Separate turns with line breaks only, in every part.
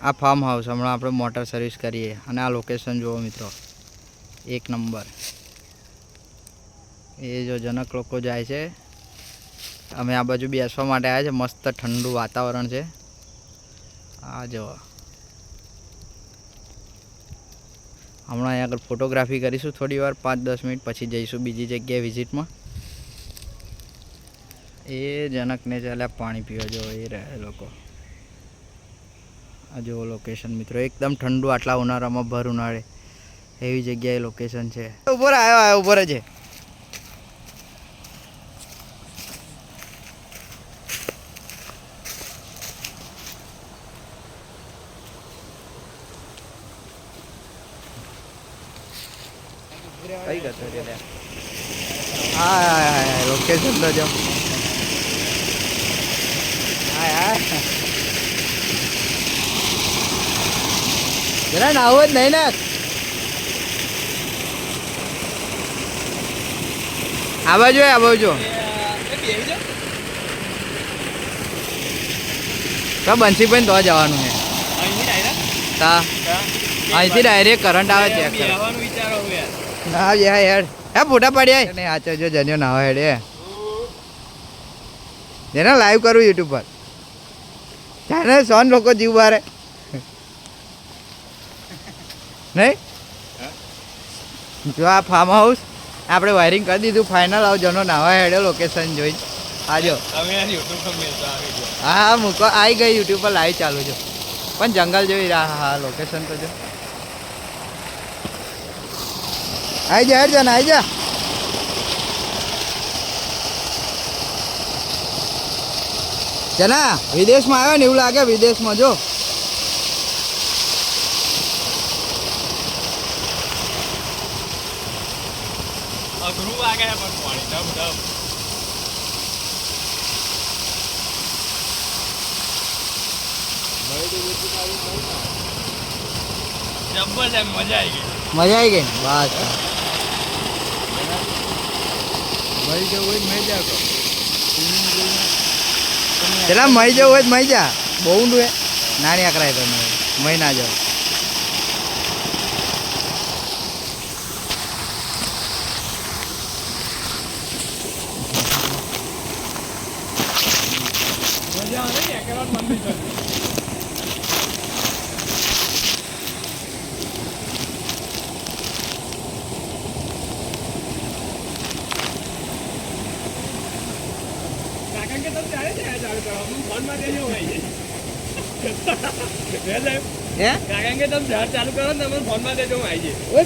આ farm house હમણાં આપણે મોટર સર્વિસ કરીએ અને આ લોકેશન જુઓ મિત્રો, એક નંબર. એ જો જનક લોકો જાય છે, અમે આ બાજુ બેસવા માટે આવ્યા છે. મસ્ત ઠંડુ વાતાવરણ છે. આ જો હમણાં અહીંયા આગળ ફોટોગ્રાફી કરીશું થોડી વાર, 5-10 મિનિટ, પછી જઈશું બીજી જગ્યાએ વિઝિટમાં. એ જનકને ચાલ્યા પાણી પીવા જો એ રહે લોકો. આ જો લોકેશન મિત્રો, એકદમ ઠંડુ, આટલા ઉનાળામાં ભર ઉનાળે એવી જગ્યાએ લોકેશન છે. ઉપર આવ્યો ઉપર છે. કઈ ગયો રે? હા લોકેશન તો જો જરા નાવો જ નહીં ને. આ બાજુ તો બંસીભાઈ તો જવાનું છે. અહીંથી ડાયરેક્ટ કરંટ આવે ચેક કરો. ના યાર હે ફોટા પાડ્યા નહીં. આ જો જન્યો નાવા હેડે જેને લાઈવ કરું યુટ્યુબ પર. જાણે સોન લોકો જીવ બારે નહીં. જો આ ફાર્મ હાઉસ આપણે વાયરિંગ કરી દીધું ફાઇનલ. આવ જનો નાવા હેડે લોકેશન જોઈ. આજો હા મૂકો આવી ગઈ યુટ્યુબ પર લાઈવ ચાલુ છે. પણ જંગલ જોઈ રહ્યા. હા લોકેશન તો જો આવી જા હેડ આવી જા. જના વિદેશમાં આવ્યો ને એવું લાગે. વિદેશમાં જો
અઘરું વાગે પણ પાણી ડબ ડબ. જબરજસ્ત મજા આવી ગઈ.
મજા આવી ગઈ. બસ
મરી જવું હોય મરી જાવ.
પેલા મરી જવું હોય મરી જા. બહુ ઊંડું હે. નાની આકરાય તમે મરી ના જાઓ.
મજા આવે ને એકવાર મંદિર પર.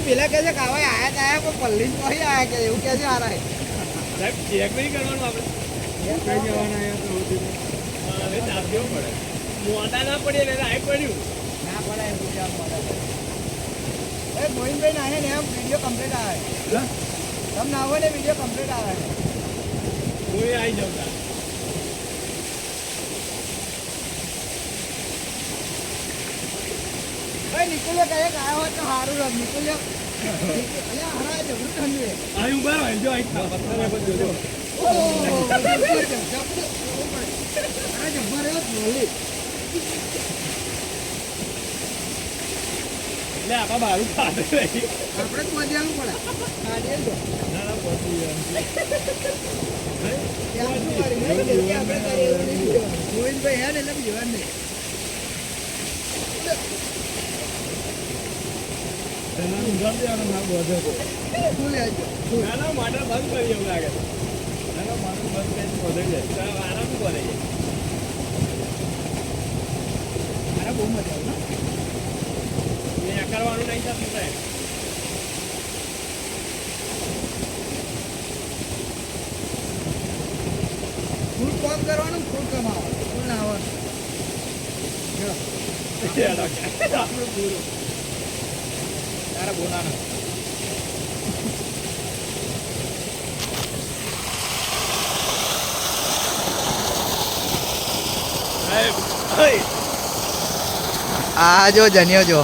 પેલા કે છે કાવા આયા પણ પલ્લી નહીં આયા કે એવું કે છે. હારા
ચેક નહીં કરવાનું આપણે. મોટા ના પડીએ ને આ પડ્યું
ના પડાય. મોહિનભાઈ ના ને એમ વિડીયો કમ્પ્લીટ આવે. તમે ના હોય ને વિડીયો કમ્પ્લીટ આવે.
હું આવી જાઉં.
નીકળ્યો કઈ આવ્યો હોય તો સારું રહ. નીકળ્યો હરા જબરું ઠંડુ.
અહીં ઉભા રહો. જો અહીં પથ્થર જોજો. એટલે આપણા બારું ખાતે આપણે
જ મજાનું પડે. ગોવિંદભાઈ હેડ એટલે જીવન નહીં.
માટે બંધ કરી એવું લાગે. મારું બંધ કરી વધે આરામ કરે.
મારા બહુ મજા આવે.
કરવાનું નહીં થતું સાહેબ.
ફૂલ કામ કરવાનું, ફૂલ કમાવાનું, ફૂલ નાવાનું.
આપણું પૂરું
તારા બોલાના. આ જો જન્યો જો